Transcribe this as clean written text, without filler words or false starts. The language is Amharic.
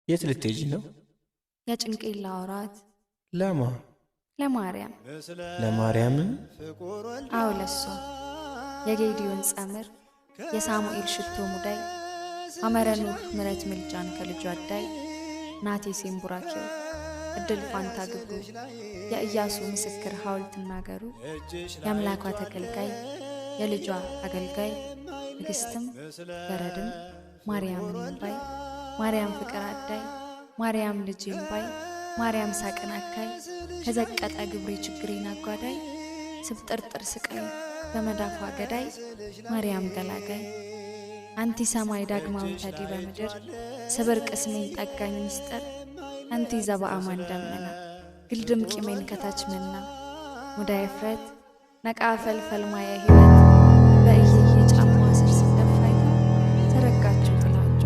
የት ልትሄጂ ነው? የጭንቄን ላውራት። ለማ? ለማርያም። ለማርያም? አዎ ለሷ። የጌዲዮን ጸምር፣ የሳሙኤል ሽቶ ሙዳይ፣ አመረኑህ ምረት ምልጃን ከልጇ አዳይ፣ ናቴ ሴምቡራኬው እድል ፋንታ ግብሩ፣ የኢያሱ ምስክር ሐውልትና ገሩ፣ የአምላኳ ተገልጋይ የልጇ አገልጋይ፣ ንግሥትም ገረድም ማርያምን እምባይ፣ ማርያም ፍቅር አዳይ፣ ማርያም ልጅ እምባይ፣ ማርያም ሳቅን አካይ፣ ከዘቀጠ ግብሬ ችግሬን አጓዳይ፣ ስብጥርጥር ስቃይ በመዳፏ ገዳይ፣ ማርያም ገላጋይ። አንቲ ሰማይ ዳግማዊ ተዲ በምድር ስብር ቅስሜን ጠጋኝ ምስጢር፣ አንቲ ዘበአማን ደመና ግልድም ቂሜን ከታች መና፣ ሙዳየ ፍረት ነቃ ፈልፈል ማየ ሕይወት በእየየ ጫማ ስር ስደፋይ ተረጋችሁ ጥላቿ